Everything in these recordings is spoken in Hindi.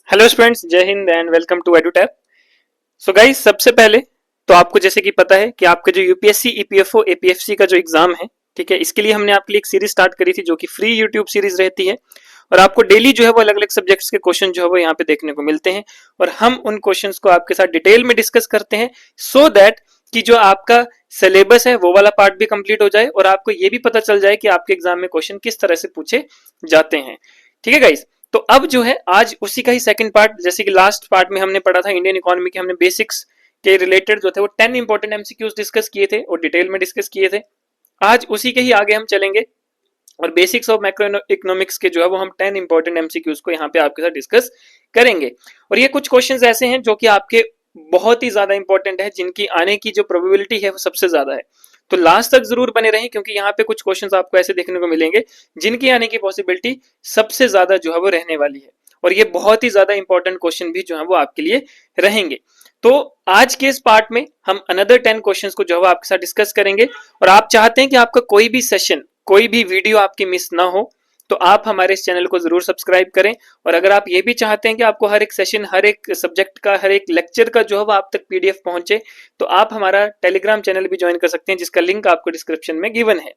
हेलो स्टूडेंट्स, जय हिंद and welcome to Edutap. So guys, सबसे पहले तो आपको जैसे कि पता है कि आपका जो यूपीएससी ईपीएफओ एपीएफसी का जो एग्जाम है, ठीक है, इसके लिए हमने आपके लिए एक सीरीज स्टार्ट करी थी जो कि फ्री यूट्यूब सीरीज रहती है और आपको डेली जो है वो अलग अलग सब्जेक्ट्स के क्वेश्चन जो है वो यहाँ पे देखने को मिलते हैं और हम उन क्वेश्चंस को आपके साथ डिटेल में डिस्कस करते हैं सो दैट कि जो आपका सिलेबस है वो वाला पार्ट भी कंप्लीट हो जाए और आपको ये भी पता चल जाए कि आपके एग्जाम में क्वेश्चन किस तरह से पूछे जाते हैं। ठीक है गाइस, तो अब जो है आज उसी का ही सेकंड पार्ट, जैसे कि लास्ट पार्ट में हमने पढ़ा था इंडियन इकोनॉमी के, हमने बेसिक्स के रिलेटेड जो थे वो 10 इंपॉर्टेंट एमसीक्यूज डिस्कस किए थे और डिटेल में डिस्कस किए थे। आज उसी के ही आगे हम चलेंगे और बेसिक्स ऑफ मैक्रो इकोनॉमिक्स के जो है वो हम 10 इंपॉर्टेंट एमसीक्यूज को यहाँ पे आपके साथ डिस्कस करेंगे। और ये कुछ क्वेश्चंस ऐसे हैं जो कि आपके बहुत ही ज्यादा इंपॉर्टेंट है, जिनकी आने की जो प्रोबेबिलिटी है वो सबसे ज्यादा है। तो लास्ट तक जरूर बने रहें क्योंकि यहाँ पे कुछ क्वेश्चंस आपको ऐसे देखने को मिलेंगे जिनकी आने की पॉसिबिलिटी सबसे ज्यादा जो है वो रहने वाली है और ये बहुत ही ज्यादा इंपॉर्टेंट क्वेश्चन भी जो है वो आपके लिए रहेंगे। तो आज के इस पार्ट में हम अनदर 10 क्वेश्चंस को जो है आपके साथ डिस्कस करेंगे और आप चाहते हैं कि आपका कोई भी सेशन, कोई भी वीडियो आपकी मिस ना हो तो आप हमारे इस चैनल को जरूर सब्सक्राइब करें। और अगर आप ये भी चाहते हैं कि आपको हर एक सेशन, हर एक सब्जेक्ट का, हर एक लेक्चर का जो है वो आप तक पीडीएफ पहुंचे तो आप हमारा टेलीग्राम चैनल भी ज्वाइन कर सकते हैं जिसका लिंक आपको डिस्क्रिप्शन में गिवन है।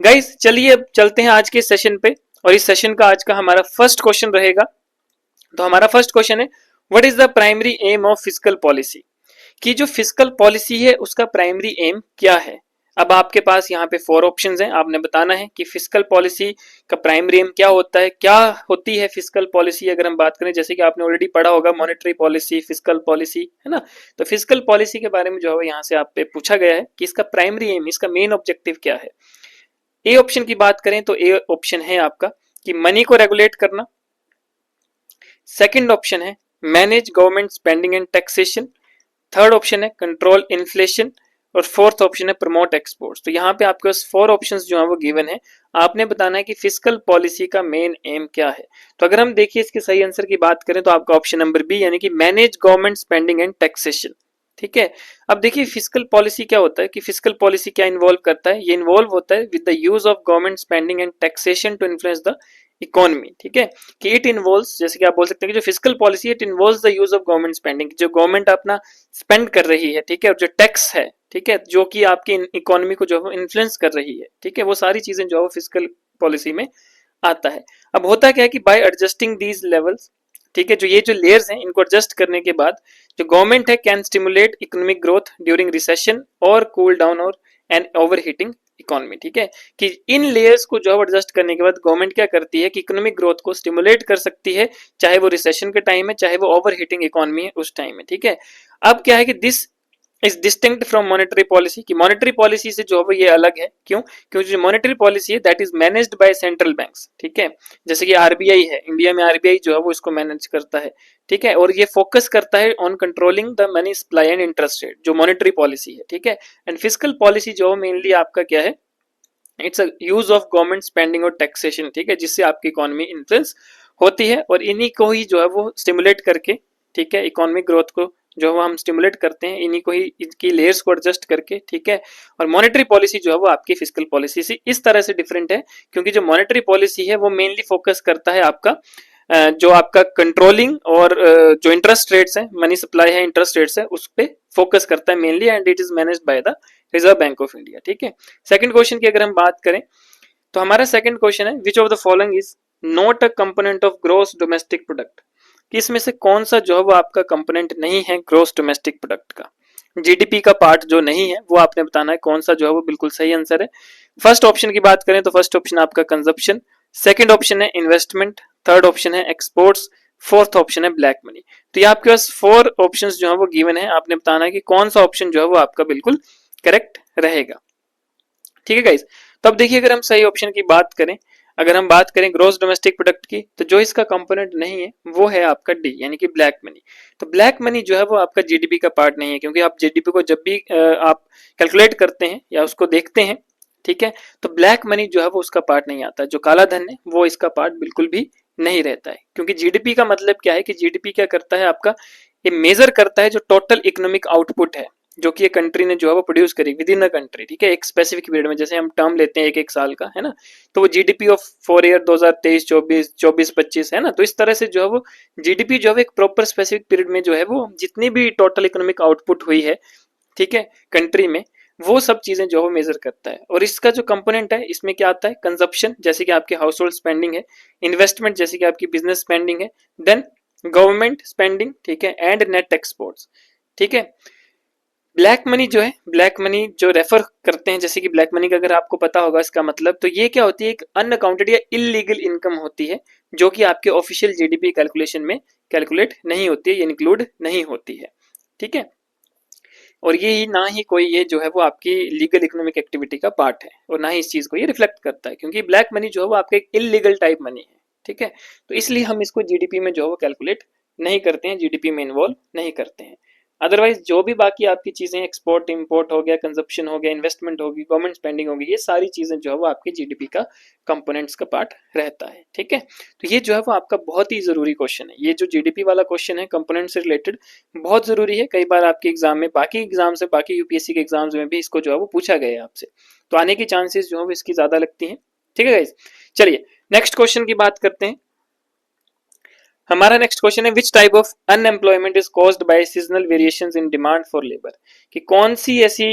गाइस चलिए अब चलते हैं आज के सेशन पे और इस सेशन का आज का हमारा फर्स्ट क्वेश्चन रहेगा। तो हमारा फर्स्ट क्वेश्चन है, what is the primary aim of fiscal policy? कि जो फिस्कल पॉलिसी है उसका प्राइमरी एम क्या है? अब आपके पास यहाँ पे 4 ऑप्शंस हैं, आपने बताना है कि फिस्कल पॉलिसी का प्राइमरी एम क्या होता है, क्या होती है फिस्कल पॉलिसी। अगर हम बात करें, जैसे कि आपने ऑलरेडी पढ़ा होगा मॉनेटरी पॉलिसी, फिस्कल पॉलिसी, है ना। तो फिस्कल पॉलिसी के बारे में जो है यहाँ से आप पे पूछा गया है कि इसका प्राइमरी एम, इसका मेन ऑब्जेक्टिव क्या है। ए ऑप्शन की बात करें तो ए ऑप्शन है आपका कि मनी को रेगुलेट करना। सेकंड ऑप्शन है manage government spending and taxation. Third option है कंट्रोल इन्फ्लेशन और फोर्थ ऑप्शन है प्रमोट एक्सपोर्ट्स। तो यहाँ पे आपके पास 4 ऑप्शंस जो है वो गिवन है, आपने बताना है कि फिस्कल पॉलिसी का मेन एम क्या है। तो अगर हम देखिए इसके सही आंसर की बात करें तो आपका ऑप्शन नंबर बी यानी कि manage government spending and taxation. ठीक है, अब देखिए फिस्कल पॉलिसी क्या होता है, कि फिस्कल पॉलिसी क्या इन्वॉल्व करता है। ये इन्वॉल्व होता है with the use of government spending and taxation to influence the economy. ठीक है, कि इट इन्वॉल्व्स, जैसे कि आप बोल सकते हैं कि जो फिस्कल पॉलिसी है it involves the use of government spending, जो गवर्नमेंट अपना स्पेंड कर रही है, ठीक है, और जो टैक्स है, ठीक है, जो कि आपकी इकोनॉमी को जो है इन्फ्लुएंस कर रही है, ठीक है, वो सारी चीजें जो है फिस्कल पॉलिसी में आता है। अब होता क्या है कि बाय एडजस्टिंग दीज लेवल्स, ठीक है, जो ये जो लेयर्स हैं इनको एडजस्ट करने के बाद जो गवर्नमेंट है can stimulate economic growth during recession और कूल डाउन और एंड ओवर हीटिंग इकोनॉमी। ठीक है, कि इन लेयर्स को जो एडजस्ट करने के बाद गवर्नमेंट क्या करती है कि इकोनॉमिक ग्रोथ को स्टिमुलेट कर सकती है, चाहे वो रिसेशन के टाइम है, चाहे वो ओवर हीटिंग इकोनॉमी है उस टाइम में। ठीक है, अब क्या है कि this is distinct from monetary policy, कि मॉनेटरी पॉलिसी से जो है ये अलग है। क्यों? क्योंकि जो मॉनेटरी पॉलिसी है that is managed by central banks. ठीक है, जैसे कि आरबीआई है, इंडिया में आरबीआई जो है वो इसको मैनेज करता है। ठीक है, और ये फोकस करता है on controlling the money supply and interest rate, जो मॉनेटरी पॉलिसी है। ठीक है, एंड फिस्कल पॉलिसी जो मेनली आपका क्या है, it's a use of government spending और टैक्सेशन। ठीक है, जिससे आपकी इकोनॉमी इन्फ्लुएंस होती है और इन्हीं को ही जो है वो स्टिमुलेट करके, ठीक है, इकोनॉमिक ग्रोथ को जो हम स्टिमुलेट करते हैं, इन्हीं को ही, इनकी लेयर्स को एडजस्ट करके। ठीक है, और मॉनेटरी पॉलिसी जो है वो आपकी फिस्कल पॉलिसी से इस तरह से डिफरेंट है क्योंकि जो मॉनेटरी पॉलिसी है वो मेनली फोकस करता है आपका जो आपका कंट्रोलिंग और जो इंटरेस्ट रेट्स है, मनी सप्लाई है, इंटरेस्ट रेट्स है, उस पर फोकस करता है mainly and it is managed by the reserve bank of India. ठीक है, सेकंड क्वेश्चन की अगर हम बात करें तो हमारा सेकंड क्वेश्चन है, which of the following is not a component of gross domestic product? कि इसमें से कौन सा जो है वो आपका कंपोनेंट नहीं है ग्रोस डोमेस्टिक प्रोडक्ट का, जीडीपी का पार्ट जो नहीं है, वो आपने बताना है कौन सा जो है वो बिल्कुल सही आंसर है। फर्स्ट ऑप्शन की बात करें तो फर्स्ट ऑप्शन आपका कंजप्शन, सेकंड ऑप्शन है इन्वेस्टमेंट, थर्ड ऑप्शन है एक्सपोर्ट्स, फोर्थ ऑप्शन है ब्लैक मनी। तो ये आपके पास 4 ऑप्शंस जो है वो गिवन है, आपने बताना है कि कौन सा ऑप्शन जो है वो आपका बिल्कुल करेक्ट रहेगा। ठीक है गाइस, तो अब देखिए अगर हम सही ऑप्शन की बात करें, अगर हम बात करें ग्रोस डोमेस्टिक प्रोडक्ट की, तो जो इसका कंपोनेंट नहीं है वो है आपका डी यानी कि ब्लैक मनी। तो ब्लैक मनी जो है वो आपका जीडीपी का पार्ट नहीं है, क्योंकि आप जीडीपी को जब भी आप कैलकुलेट करते हैं या उसको देखते हैं, ठीक है, तो ब्लैक मनी जो है वो उसका पार्ट नहीं आता। जो काला धन है वो इसका पार्ट बिल्कुल भी नहीं रहता है, क्योंकि जीडीपी का मतलब क्या है कि जीडीपी क्या करता है आपका, ये मेजर करता है जो टोटल इकोनॉमिक आउटपुट है, जो कि एक कंट्री ने जो है वो प्रोड्यूस करी विद इन अ कंट्री, ठीक है, एक स्पेसिफिक पीरियड में, जैसे हम टर्म लेते हैं एक एक साल का, है ना, तो वो जीडीपी ऑफ फॉर ईयर 2023 24 24 25 है ना, तो इस तरह से जो है वो जीडीपी जो है एक प्रॉपर स्पेसिफिक पीरियड में जो है वो जितनी भी टोटल इकोनॉमिक आउटपुट हुई है, ठीक है, कंट्री में, वो सब चीजें जो है मेजर करता है। और इसका जो कंपोनेंट है इसमें क्या आता है, कंजप्शन जैसे कि आपकी हाउस होल्ड स्पेंडिंग है, इन्वेस्टमेंट जैसे कि आपकी बिजनेस स्पेंडिंग है, देन गवर्नमेंट स्पेंडिंग, ठीक है, एंड नेट एक्सपोर्ट्स, ठीक है। ब्लैक मनी जो है, ब्लैक मनी जो रेफर करते हैं, जैसे कि ब्लैक मनी का अगर आपको पता होगा इसका मतलब, तो ये क्या होती है, एक अनअकाउंटेड या इलीगल इनकम होती है जो कि आपके ऑफिशियल जीडीपी कैलकुलेशन में कैलकुलेट नहीं होती है, ये इंक्लूड नहीं होती है, ठीक है। और ये ही ना ही कोई ये जो है वो आपकी लीगल इकोनॉमिक एक्टिविटी का पार्ट है, और ना ही इस चीज को ये रिफ्लेक्ट करता है, क्योंकि ब्लैक मनी जो है वो आपका एक इलीगल टाइप मनी है, ठीक है। तो इसलिए हम इसको जीडीपी में जो है वो कैलकुलेट नहीं करते हैं, जीडीपी में इन्वॉल्व नहीं करते हैं। अदरवाइज जो भी बाकी आपकी चीजें, एक्सपोर्ट इंपोर्ट हो गया, कंजप्शन हो गया, इन्वेस्टमेंट होगी, गवर्नमेंट स्पेंडिंग होगी, ये सारी चीजें जो है वो आपकी जीडीपी का कंपोनेंट्स का पार्ट रहता है, ठीक है। तो ये जो है वो आपका बहुत ही जरूरी क्वेश्चन है, ये जो जीडीपी वाला क्वेश्चन है कंपोनेंट से रिलेटेड बहुत जरूरी है। कई बार आपके एग्जाम में, बाकी एग्जाम से, बाकी यूपीएससी के एग्जाम्स में भी इसको जो है वो पूछा गया है आपसे, तो आने की चांसेस जो है वो इसकी ज्यादा लगती हैं, ठीक है गाइस। चलिए नेक्स्ट क्वेश्चन की बात करते हैं। हमारा नेक्स्ट क्वेश्चन है, which type of unemployment is caused by seasonal variations in demand for labour, कि कौन सी ऐसी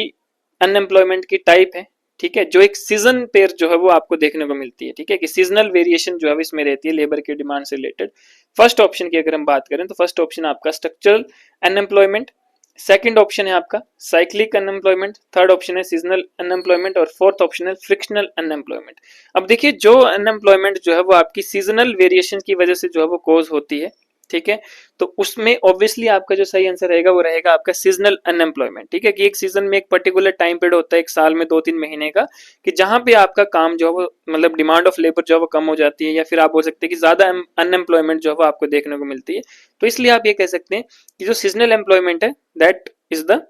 अनएम्प्लॉयमेंट की टाइप है, ठीक है, जो एक सीजन पेयर जो है वो आपको देखने को मिलती है, ठीक है, कि सीजनल वेरिएशन जो है इसमें रहती है लेबर की डिमांड से रिलेटेड। फर्स्ट ऑप्शन की अगर हम बात करें तो फर्स्ट ऑप्शन आपका स्ट्रक्चरल अनएम्प्लॉयमेंट, सेकंड ऑप्शन है आपका साइक्लिक अनएम्प्लॉयमेंट, थर्ड ऑप्शन है सीजनल अनएम्प्लॉयमेंट, और फोर्थ ऑप्शन है फ्रिक्शनल अनएम्प्लॉयमेंट। अब देखिए जो अनएम्प्लॉयमेंट जो है वो आपकी सीजनल वेरिएशन की वजह से जो है वो कॉज होती है, ठीक है, तो उसमें ऑब्वियसली आपका जो सही आंसर रहेगा वो रहेगा आपका सीजनल अनएम्प्लॉयमेंट, ठीक है, कि एक सीजन में एक पर्टिकुलर टाइम पीरियड होता है एक साल में 2-3 महीने का, कि जहां पे आपका काम जो है वो मतलब डिमांड ऑफ लेबर जो है वो कम हो जाती है, या फिर आप बोल सकते हैं कि ज्यादा अनएम्प्लॉयमेंट जो है वो आपको देखने को मिलती है। तो इसलिए आप ये कह सकते हैं कि जो सीजनल एम्प्लॉयमेंट है that is the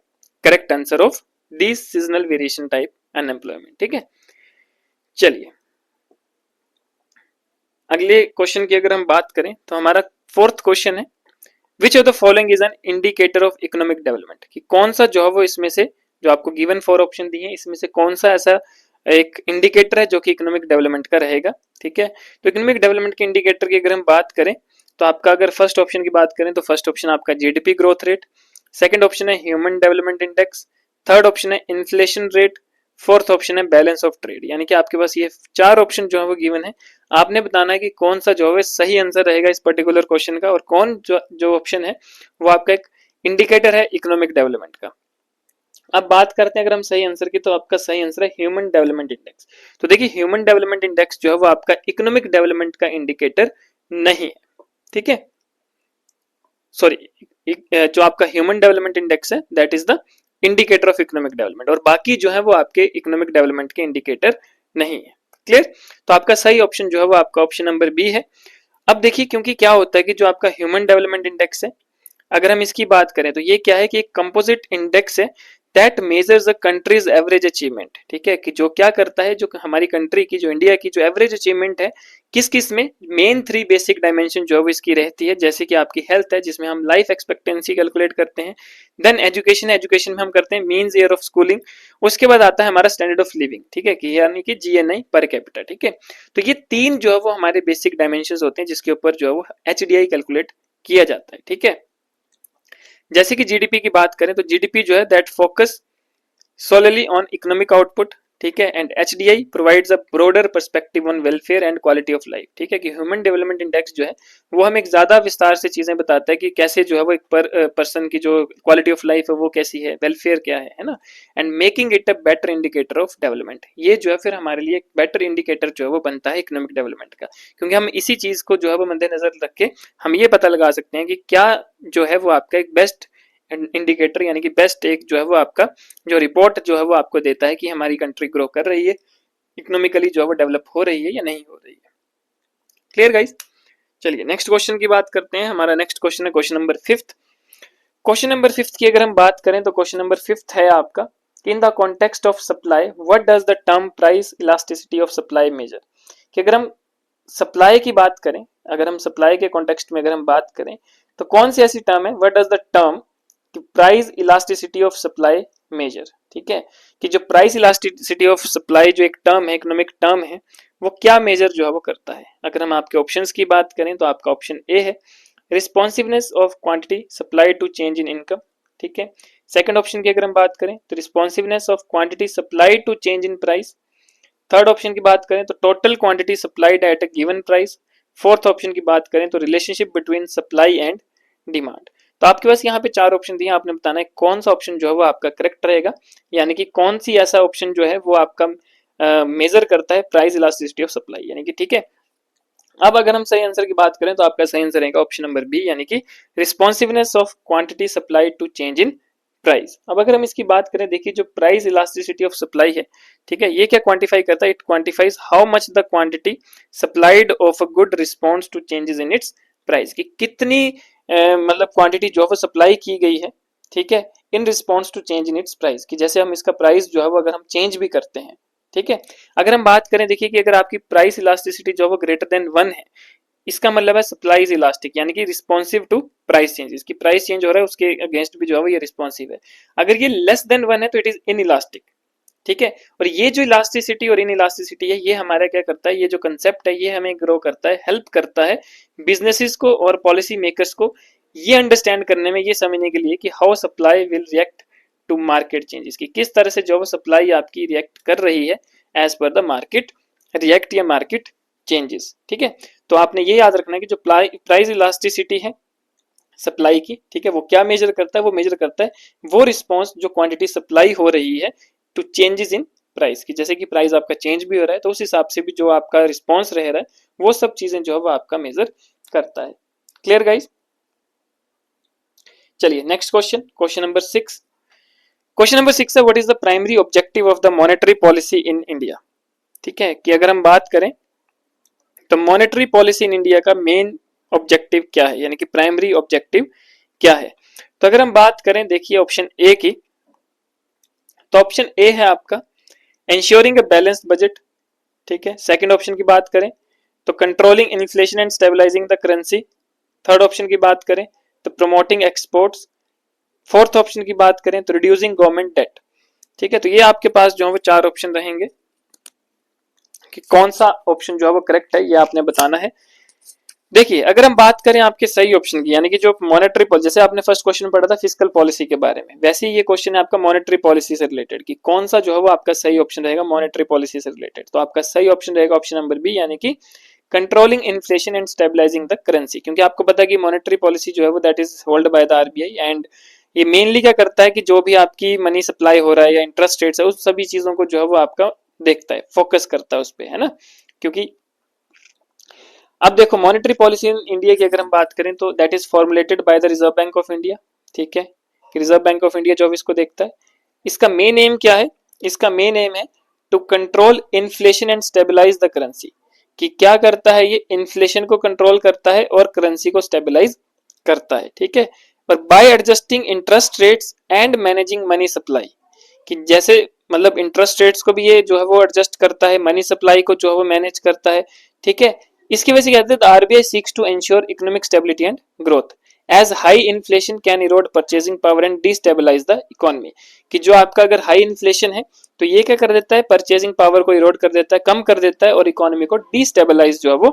correct answer of this seasonal variation type unemployment, ठीक है। चलिए अगले क्वेश्चन की अगर हम बात करें तो हमारा फोर्थ क्वेश्चन है, which of the following is an indicator of economic development, कि कौन सा जो है वो इसमें से, जो आपको गिवन 4 ऑप्शन दिए हैं इसमें से कौन सा ऐसा एक इंडिकेटर है जो कि इकोनॉमिक डेवलपमेंट का रहेगा, ठीक है। तो इकोनॉमिक डेवलपमेंट के इंडिकेटर की अगर हम बात करें तो आपका अगर फर्स्ट ऑप्शन की बात करें तो फर्स्ट ऑप्शन आपका GDP growth rate, second option है human development index, third option है इन्फ्लेशन रेट, फोर्थ ऑप्शन है बैलेंस ऑफ ट्रेड। यानी कि आपके पास ये 4 ऑप्शन जो है वो गिवन है, आपने बताना है कि कौन सा जो है सही आंसर रहेगा इस पर्टिकुलर क्वेश्चन का, और कौन जो ऑप्शन है वो आपका एक इंडिकेटर है इकोनॉमिक डेवलपमेंट का। अब बात करते हैं अगर हम सही आंसर की, तो आपका सही आंसर है ह्यूमन डेवलपमेंट इंडेक्स। तो देखिए ह्यूमन डेवलपमेंट इंडेक्स जो है वो आपका इकोनॉमिक डेवलपमेंट का इंडिकेटर नहीं है, ठीक है, सॉरी, जो आपका ह्यूमन डेवलपमेंट इंडेक्स है that is the indicator of economic development, और बाकी जो है वो आपके इकोनॉमिक डेवलपमेंट के इंडिकेटर नहीं है, क्लियर। तो आपका सही ऑप्शन जो है वो आपका ऑप्शन नंबर बी है। अब देखिए क्योंकि क्या होता है कि जो आपका ह्यूमन डेवलपमेंट इंडेक्स है, अगर हम इसकी बात करें तो ये क्या है कि एक कंपोजिट इंडेक्स है that measures a countries average achievement, ठीक है, कि जो क्या करता है, जो हमारी कंट्री की, जो इंडिया की जो एवरेज अचीवमेंट है किस किस में, मेन 3 बेसिक डायमेंशन जो है इसकी रहती है, जैसे कि आपकी हेल्थ है जिसमें हम लाइफ एक्सपेक्टेंसी कैलकुलेट करते हैं, देन एजुकेशन, एजुकेशन में हम करते हैं मीन्स ईयर ऑफ स्कूलिंग, उसके बाद आता है हमारा स्टैंडर्ड ऑफ लिविंग, ठीक है, कि यानी कि जीएनआई पर कैपिटा, ठीक है। तो ये 3 जो है वो हमारे बेसिक डायमेंशन होते हैं जिसके ऊपर जो है वो एचडीआई कैलकुलेट किया जाता है, ठीक है। जैसे कि जीडीपी की बात करें तो जीडीपी जो है that focus solely on economic output, ठीक है, and HDI provides a broader perspective on welfare and quality of life, ठीक है, कि ह्यूमन डेवलपमेंट इंडेक्स जो है वो हमें एक ज्यादा विस्तार से चीजें बताता है कि कैसे जो है वो एक पर्सन की जो क्वालिटी ऑफ लाइफ है वो कैसी है, वेलफेयर क्या है ना, and making it a better indicator of development. ये जो है फिर हमारे लिए एक बेटर इंडिकेटर जो है वो बनता है इकोनॉमिक डेवलपमेंट का, क्योंकि हम इसी चीज को जो है वो मद्देनजर रख के हम ये पता लगा सकते हैं कि क्या जो है वो आपका एक बेस्ट इंडिकेटर, यानी कि बेस्ट एक जो है वो आपका जो रिपोर्ट जो है वो आपको देता है कि हमारी कंट्री ग्रो कर रही है, इकोनॉमिकली जो है वो डेवलप हो रही है या नहीं हो रही है, क्लियर गाइस। चलिए नेक्स्ट क्वेश्चन की बात करते हैं। हमारा नेक्स्ट क्वेश्चन है question number 5th। Question number 5th की अगर हम बात करें तो क्वेश्चन नंबर 5th है आपका, in the context of supply what does the term price elasticity of supply measure, कि अगर हम सप्लाई की बात करें, अगर हम सप्लाई के कॉन्टेक्स्ट में अगर हम बात करें तो कौन सी ऐसी टर्म है, व्हाट डज द टर्म कि price elasticity of supply measure, ठीक है, कि जो प्राइस इलास्टिसिटी ऑफ सप्लाई जो एक टर्म है, इकोनॉमिक टर्म है, वो क्या मेजर जो है वो करता है। अगर हम आपके ऑप्शंस की बात करें तो आपका ऑप्शन ए है responsiveness of quantity supply to change in income, ठीक है। सेकंड ऑप्शन की अगर हम बात करें तो responsiveness of quantity supply to change in price. Third option की बात करें तो total quantity supplied at a given price. Fourth option की बात करें तो relationship between supply and demand. तो आपके पास यहाँ पे चार ऑप्शन दिए, आपने बताना है कौन सा ऑप्शन जो है वो आपका करेक्ट रहेगा, यानी कि कौन सी ऐसा ऑप्शन जो है वो आपका मेजर करता है प्राइस इलास्टिसिटी ऑफ सप्लाई, यानी कि ठीक है। अब अगर हम सही आंसर की बात करें तो आपका सही आंसर रहेगा ऑप्शन नंबर बी, यानी कि responsiveness of quantity supply to change in price. अब अगर हम इसकी बात करें, देखिए जो प्राइस इलास्टिसिटी ऑफ सप्लाई है, ठीक है, ये क्या क्वांटिफाई करता है, it quantifies how much the quantity supplied of a good response to changes in its price, कि कितनी मतलब क्वांटिटी जो है वो सप्लाई की गई है, ठीक है, in response to change in its price, कि जैसे हम इसका प्राइस जो है वो अगर हम चेंज भी करते हैं, ठीक है। अगर हम बात करें, देखिए कि अगर आपकी प्राइस इलास्टिसिटी जो है वो ग्रेटर देन 1 है, इसका मतलब है सप्लाई इज इलास्टिक, यानी कि रिस्पॉन्सिव टू प्राइस चेंजेस, की प्राइस चेंज हो रहा है उसके अगेंस्ट भी जो है वो ये रिस्पॉन्सिव है। अगर ये लेस देन 1 है तो इट इज इन इलास्टिक, ठीक है। और ये जो इलास्टिसिटी और इन इलास्टिसिटी है, ये हमारा क्या करता है, ये जो कंसेप्ट है ये हमें ग्रो करता है, हेल्प करता है बिजनेसेस को और पॉलिसी मेकर्स को ये अंडरस्टैंड करने में, ये समझने के लिए कि how supply will react to market changes, की किस तरह से जो वो सप्लाई आपकी रिएक्ट कर रही है as per the market react या मार्केट चेंजेस, ठीक है। तो आपने ये याद रखना है कि जो प्राइस इलास्टिसिटी है सप्लाई की, ठीक है, वो क्या मेजर करता है, वो मेजर करता है वो रिस्पॉन्स जो क्वांटिटी सप्लाई हो रही है टू चेंजेस इन प्राइस, की जैसे कि प्राइस आपका चेंज भी हो रहा है तो उस हिसाब से भी जो आपका रिस्पॉन्स रह रहा है वो सब चीजें जो है वो आपका मेजर करता है। Clear guys? चलिए next question, question number 6। Question number 6 है what is the primary objective of the monetary policy in India, ठीक है, कि अगर हम बात करें तो मॉनेटरी पॉलिसी इन इंडिया का मेन ऑब्जेक्टिव क्या है, यानी कि प्राइमरी ऑब्जेक्टिव क्या है। तो अगर हम बात करें, देखिए ऑप्शन ए की, तो ऑप्शन ए है आपका इंश्योरिंग अ बैलेंस्ड बजट, ठीक है। सेकंड ऑप्शन की बात करें तो controlling inflation and stabilizing the currency. Third option की बात करें तो प्रमोटिंग एक्सपोर्ट्स। फोर्थ ऑप्शन की बात करें तो रिड्यूसिंग गवर्नमेंट डेट, ठीक है। तो ये आपके पास जो है वो चार ऑप्शन रहेंगे कि कौन सा ऑप्शन जो है वो करेक्ट है, ये आपने बताना है। देखिए अगर हम बात करें आपके सही ऑप्शन की, यानी कि जो मॉनेटरी पॉलिसी, जैसे आपने फर्स्ट क्वेश्चन पढ़ा था फिस्कल पॉलिसी के बारे में, वैसे ही ये क्वेश्चन है आपका मॉनेटरी पॉलिसी से रिलेटेड, कि कौन सा जो है वो आपका सही ऑप्शन रहेगा मॉनेटरी पॉलिसी से रिलेटेड। तो आपका सही ऑप्शन रहेगा ऑप्शन नंबर बी, यानी कि controlling inflation and stabilizing the currency, क्योंकि आपको पता है कि मॉनेटरी पॉलिसी जो है वो that is hold by the RBI, and ये मेनली क्या करता है कि जो भी आपकी मनी सप्लाई हो रहा है या इंटरेस्ट रेट्स है उस सभी चीजों को जो है वो आपका देखता है, फोकस करता है उस पर, है ना। क्योंकि अब देखो मॉनेटरी पॉलिसी इन इंडिया की अगर हम बात करें तो that is formulated by the reserve bank of India, ठीक है, रिजर्व बैंक ऑफ इंडिया जो इसको देखता है। इसका मेन एम क्या है, इसका मेन एम है to control inflation and stabilize the currency, कि क्या करता है ये इन्फ्लेशन को कंट्रोल करता है और करेंसी को स्टेबलाइज करता है, ठीक है। और bye adjusting interest rates and managing money supply, कि जैसे मतलब इंटरेस्ट रेट्स को भी ये जो है वो एडजस्ट करता है, मनी सप्लाई को जो है वो मैनेज करता है, ठीक है। इसकी वजह से कहते हैं RBI seeks to ensure economic stability and growth as high inflation can erode purchasing power and destabilize the economy, कि जो आपका अगर हाई इन्फ्लेशन है तो ये क्या कर देता है, परचेजिंग पावर को इरोड कर देता है, कम कर देता है, और इकोनॉमी को डिस्टेबलाइज जो है वो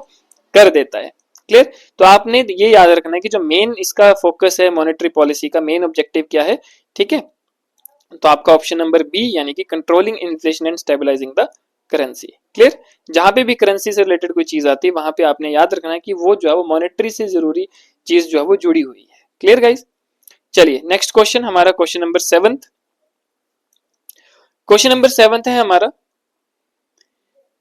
कर देता है। क्लियर? तो आपने ये याद रखना है कि जो मेन इसका फोकस है मॉनेटरी पॉलिसी का, मेन ऑब्जेक्टिव क्या है, ठीक है। तो आपका ऑप्शन नंबर बी, यानी कि controlling inflation and stabilizing the currency. Clear? जहां पे भी करेंसी से रिलेटेड कोई चीज आती है वहां पे आपने याद रखना है कि वो जो है वो मॉनेटरी से जरूरी चीज जो है वो जुड़ी हुई है। Clear guys? चलिए नेक्स्ट क्वेश्चन, हमारा क्वेश्चन नंबर 7। क्वेश्चन नंबर 7 है हमारा,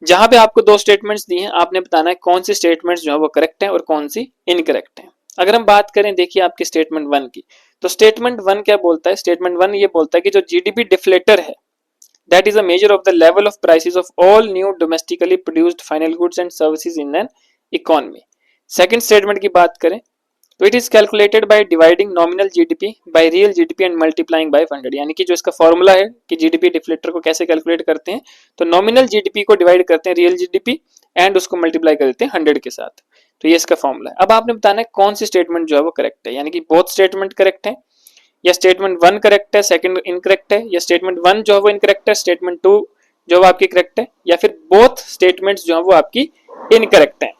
जहां पे आपको दो स्टेटमेंट्स दी हैं, आपने बताना है कौन सी स्टेटमेंट्स जो है वो करेक्ट है और कौन सी इनकरेक्ट है। अगर हम बात करें देखिए आपकी स्टेटमेंट 1 की, तो स्टेटमेंट 1 क्या बोलता है, स्टेटमेंट 1 ये बोलता है कि जो जीडीपी डिफ्लेटर है that is a measure of the level of prices of all new domestically produced final goods and services in an economy। Second statement की बात करें तो it is calculated by dividing nominal GDP by real GDP and multiplying by 100, यानी कि जो इसका फॉर्मूला है कि जीडीपी डिफ्लेटर को कैसे कैलकुलेट करते हैं, तो नॉमिनल जीडीपी को डिवाइड करते हैं रियल जीडीपी एंड उसको मल्टीप्लाई कर देते हैं 100 के साथ। तो ये इसका फॉर्मूला है। अब आपने बताना है कौन सी स्टेटमेंट जो है वो करेक्ट है, यानी कि बोथ स्टेटमेंट करेक्ट है या स्टेटमेंट 1 करेक्ट है, सेकंड इनकरेक्ट है, या स्टेटमेंट 1 जो है वो इनकरेक्ट है, स्टेटमेंट 2 जो है आपकी करेक्ट है, या फिर बोथ स्टेटमेंट्स जो है वो आपकी इनकरेक्ट है।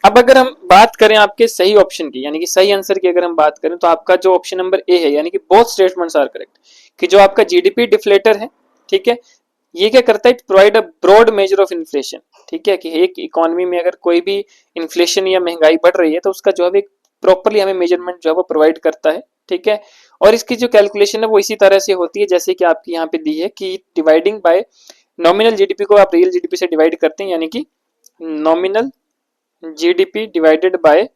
अब अगर हम बात करें आपके सही ऑप्शन की, यानी कि सही आंसर की अगर हम बात करें, तो आपका जो ऑप्शन नंबर ए है, यानी कि बोथ स्टेटमेंट्स आर करेक्ट, कि जो आपका जीडीपी डिफ्लेटर है, ठीक है, ये क्या करता है, it provide a broad measure of inflation, ठीक है, कि एक इकोनॉमी में अगर कोई भी इन्फ्लेशन या महंगाई बढ़ रही है तो उसका जो है प्रॉपरली हमें मेजरमेंट जो है वो प्रोवाइड करता है, ठीक है। और इसकी जो कैलकुलेशन है वो इसी तरह से होती है जैसे कि आपकी यहाँ पे दी है कि डिवाइडिंग बाय नॉमिनल जीडीपी को आप रियल जीडीपी से डिवाइड करते हैं, यानी कि nominal GDP divided by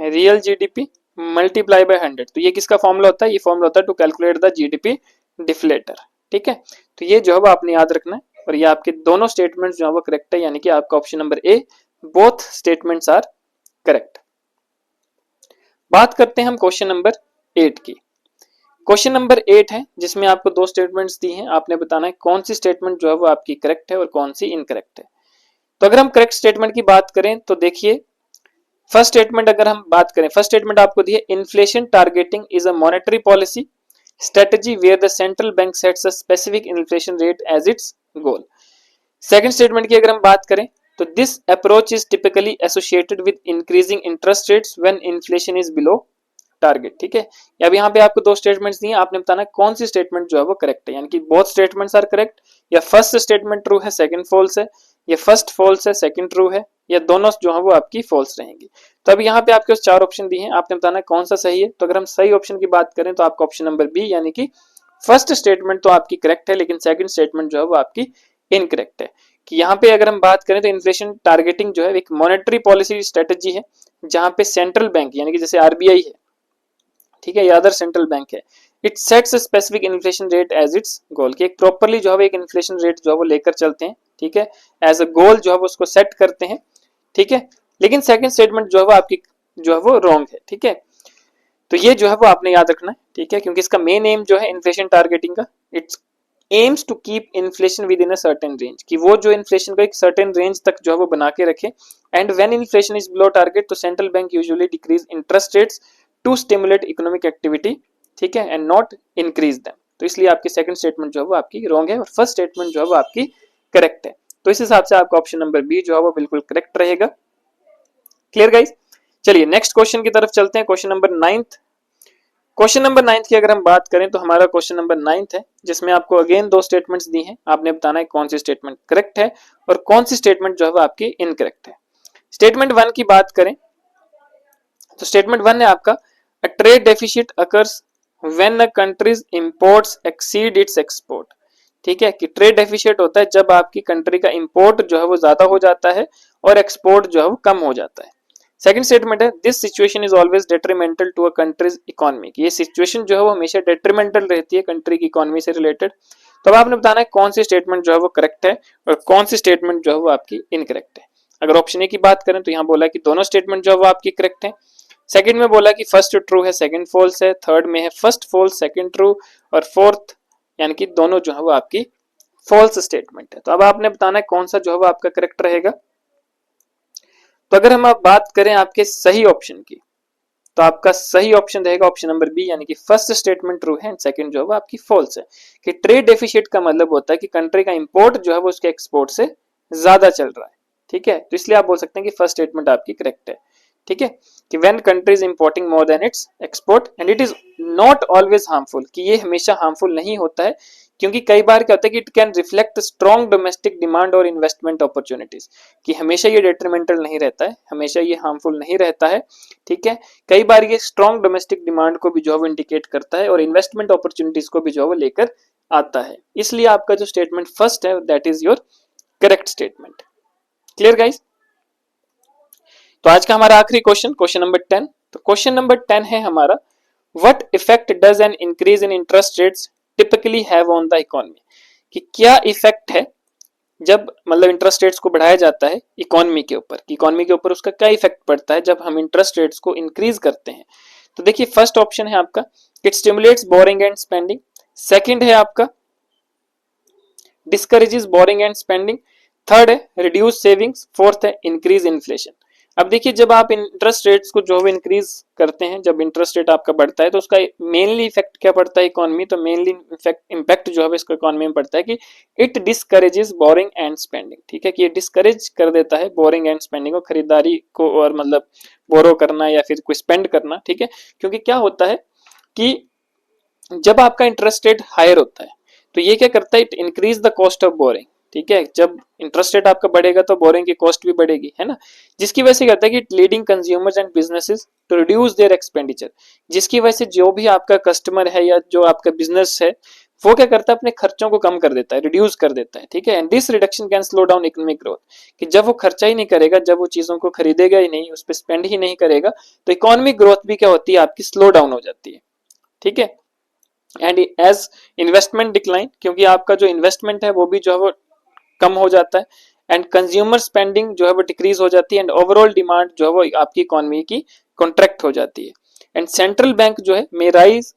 real GDP multiply by 100। तो ये किसका फॉर्मूला होता है, ये फॉर्मूला होता है to calculate the GDP deflator, ठीक है। तो ये जो है आपने याद रखना है, और ये आपके दोनों स्टेटमेंट्स जो है वो करेक्ट है, यानी कि आपका option number A both statements are correct. बात करते हैं हम क्वेश्चन नंबर 8 की। क्वेश्चन नंबर 8 है जिसमें आपको दो स्टेटमेंट्स दी हैं, आपने बताना है कौन सी स्टेटमेंट जो है वो आपकी करेक्ट है और कौन सी इनकरेक्ट है। तो अगर हम करेक्ट स्टेटमेंट की बात करें तो देखिए, फर्स्ट स्टेटमेंट अगर हम बात करें, फर्स्ट स्टेटमेंट आपको दी है inflation targeting is a monetary policy strategy where the central bank sets a specific inflation rate as its goal. Second statement की अगर हम बात करें तो this approach is typically associated with increasing interest rates when inflation is below target, ठीक है। अब यहाँ पे आपको दो स्टेटमेंट्स दिए, आपने बताना है कौन सी स्टेटमेंट जो है वो करेक्ट है, यानी कि बोथ स्टेटमेंट्स आर करेक्ट, या फर्स्ट स्टेटमेंट ट्रू है सेकंड फॉल्स है, या फर्स्ट फॉल्स है सेकंड ट्रू है, या दोनों जो है वो आपकी फॉल्स रहेंगी। तो अब यहाँ पे आपके पास चार ऑप्शन दिए हैं, आपने बताना है कौन सा सही है। तो अगर हम सही ऑप्शन की बात करें तो आपका ऑप्शन नंबर बी, यानी कि फर्स्ट स्टेटमेंट तो आपकी करेक्ट है, लेकिन सेकंड स्टेटमेंट जो है वो आपकी इनकरेक्ट है। कि यहाँ पे अगर हम बात करें तो इन्फ्लेशन टारगेटिंग जो है एक मॉनेटरी पॉलिसी स्ट्रेटेजी है, जहां पे सेंट्रल बैंक यानी कि जैसे आरबीआई है, ठीक है, या अदर सेंट्रल बैंक है, it sets a specific inflation rate as its goal, कि एक प्रॉपर्ली जो है एक इन्फ्लेशन रेट जो है वो लेकर चलते हैं, ठीक है, एज अ गोल जो है वो उसको सेट करते हैं, ठीक है। लेकिन सेकंड स्टेटमेंट जो है वो आपकी जो है वो रॉन्ग है, ठीक है। तो ये जो है वो आपने याद रखना है, ठीक है, क्योंकि इसका मेन एम जो है इन्फ्लेशन टारगेटिंग का, it's aims to keep inflation within a certain range, कि वो जो इन्फ्लेशन को एक सर्टेन रेंज तक जो है वो बना के रखे। And when inflation is below target तो central bank usually decrease interest rates to stimulate economic activity, ठीक है, एंड नॉट इंक्रीज देम। तो इसलिए आपकी सेकंड स्टेटमेंट जो है वो आपकी रॉन्ग है और फर्स्ट स्टेटमेंट जो है वो आपकी करेक्ट है। तो इस हिसाब से आपका ऑप्शन नंबर बी जो है वो बिल्कुल करेक्ट रहेगा। Clear guys? चलिए नेक्स्ट क्वेश्चन की तरफ चलते हैं, क्वेश्चन नंबर 9। क्वेश्चन नंबर 9 की अगर हम बात करें तो हमारा क्वेश्चन नंबर 9 है, जिसमें आपको अगेन दो स्टेटमेंट्स दी हैं, आपने बताना है कौन सी स्टेटमेंट करेक्ट है और कौन सी स्टेटमेंट जो है वो आपकी इनकरेक्ट है। स्टेटमेंट 1 की बात करें तो स्टेटमेंट 1 है आपका, अ trade deficit occurs when a countries imports exceed it's export, ठीक है, कि ट्रेड डेफिसिट होता है जब आपकी कंट्री का इंपोर्ट जो है वो ज्यादा हो जाता है और एक्सपोर्ट जो है वो कम हो जाता है। सेकंड स्टेटमेंट है, this situation is always detrimental to a country's economy, ये सिचुएशन जो है वो हमेशा डेट्रीमेंटल रहती है कंट्री की इकोनॉमी से रिलेटेड। तो अब आपने बताना है कौन सी स्टेटमेंट जो है वो करेक्ट है और कौन सी स्टेटमेंट जो है वो आपकी इनकरेक्ट है। अगर ऑप्शन ए की बात करें तो यहाँ बोला कि दोनों स्टेटमेंट जो है वो आपकी करेक्ट है, सेकंड में बोला कि फर्स्ट ट्रू है सेकंड फॉल्स है, थर्ड में है फर्स्ट फॉल्स सेकंड ट्रू, और फोर्थ यानी कि दोनों जो है वो आपकी फॉल्स स्टेटमेंट है। तो अब आपने बताना है कौन सा जो है वो आपका करेक्ट रहेगा। तो अगर हम आप बात करें आपके सही ऑप्शन की तो आपका सही ऑप्शन रहेगा ऑप्शन नंबर बी, यानी कि फर्स्ट स्टेटमेंट ट्रू है एंड सेकंड जो है वो आपकी फॉल्स है, कि ट्रेड डेफिसिट का मतलब होता है कि कंट्री का इंपोर्ट जो है वो उसके एक्सपोर्ट से ज्यादा चल रहा है, ठीक है। तो इसलिए आप बोल सकते हैं कि फर्स्ट स्टेटमेंट आपकी करेक्ट है, ठीक है, कि when country is importing more than it's export and it is not always harmful, कि ये हमेशा हार्मफुल नहीं होता है, क्योंकि कई बार क्या होता है कि it can reflect strong domestic demand और इन्वेस्टमेंट अपॉर्चुनिटीज, कि हमेशा ये डेट्रीमेंटल नहीं रहता है, हमेशा ये हार्मफुल नहीं रहता है, ठीक है। कई बार ये स्ट्रॉन्ग डोमेस्टिक डिमांड को भी जो है वो इंडिकेट करता है और इन्वेस्टमेंट अपॉर्चुनिटीज को भी जो है वो लेकर आता है। इसलिए आपका जो स्टेटमेंट फर्स्ट है that is your correct statement. Clear guys? तो आज का हमारा आखिरी क्वेश्चन, क्वेश्चन नंबर 10। तो क्वेश्चन नंबर 10 है हमारा, what effect does an increase in interest rates typically have on the economy, कि क्या इफेक्ट है जब मतलब इंटरेस्ट रेट्स को बढ़ाया जाता है इकोनॉमी के ऊपर, कि इकोनॉमी के ऊपर उसका क्या इफेक्ट पड़ता है जब हम इंटरेस्ट रेट्स को इंक्रीज करते हैं। तो देखिए फर्स्ट ऑप्शन है आपका, it stimulates boring and spending, second है आपका discourages boring and spending, third है रिड्यूस सेविंग्स, फोर्थ है इंक्रीज इन्फ्लेशन। अब देखिए जब आप इंटरेस्ट रेट्स को जो है इंक्रीज करते हैं, जब इंटरेस्ट रेट आपका बढ़ता है तो उसका मेनली इफेक्ट क्या पड़ता है इकोनॉमी, तो मेनली इम्पैक्ट जो है इसका इकोनॉमी में पड़ता है कि it discourages boring and spending, ठीक है, कि ये डिस्करेज कर देता है बोरिंग एंड स्पेंडिंग को, खरीदारी को, और मतलब बोरो करना या फिर कोई स्पेंड करना, ठीक है। क्योंकि क्या होता है कि जब आपका इंटरेस्ट रेट हायर होता है तो ये क्या करता है, it increase the cost of boring, ठीक है। जब इंटरेस्ट रेट आपका बढ़ेगा तो बोरिंग की कॉस्ट भी बढ़ेगी, है ना, जिसकी वजह से कहता है कि leading consumers and businesses to reduce their expenditure, जिसकी वजह से जो भी आपका कस्टमर है या जो आपका बिजनेस है वो क्या करता है, अपने खर्चों को कम कर देता है, रिड्यूस कर देता है, ठीक है। And this reduction can slow down economic growth, कि जब वो खर्चा ही नहीं करेगा, जब वो चीजों को खरीदेगा ही नहीं, उस पर स्पेंड ही नहीं करेगा, तो इकोनॉमिक ग्रोथ भी क्या होती है आपकी, स्लो डाउन हो जाती है, ठीक है। एंड एज इन्वेस्टमेंट डिक्लाइन, क्योंकि आपका जो इन्वेस्टमेंट है वो भी जो है वो कम हो जाता है, एंड कंज्यूमर स्पेंडिंग जो है वो डिक्रीज हो जाती है, एंड ओवरऑल डिमांड जो है वो आपकी इकोनॉमी की कॉन्ट्रैक्ट हो जाती है। एंड सेंट्रल बैंक जो है may raise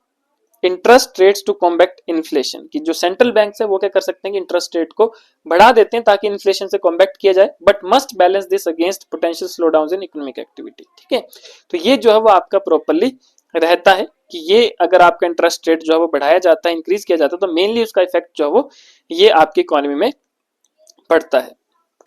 interest rates to combat inflation, की जो सेंट्रल बैंक है वो क्या कर सकते हैं कि इंटरेस्ट रेट को बढ़ा देते हैं ताकि इन्फ्लेशन से कॉम्बैट किया जाए, but must balance this against potential slow down in economic activity, ठीक है। तो ये जो है वो आपका प्रॉपरली रहता है कि ये अगर आपका इंटरेस्ट रेट जो है वो बढ़ाया जाता है, इंक्रीज किया जाता है, तो मेनली उसका इफेक्ट जो है वो ये आपकी इकोनॉमी में पड़ता है।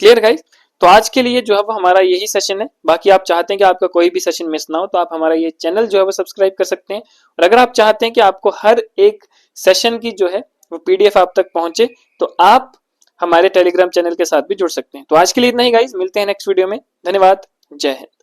Clear guys? तो आज के लिए जो है वो हमारा यही सेशन है। बाकी आप चाहते हैं कि आपका कोई भी सेशन मिस ना हो तो आप हमारा ये चैनल जो है वो सब्सक्राइब कर सकते हैं, और अगर आप चाहते हैं कि आपको हर एक सेशन की जो है वो पीडीएफ आप तक पहुंचे तो आप हमारे टेलीग्राम चैनल के साथ भी जुड़ सकते हैं। तो आज के लिए इतना ही गाइस, मिलते हैं नेक्स्ट वीडियो में। धन्यवाद, जय हिंद।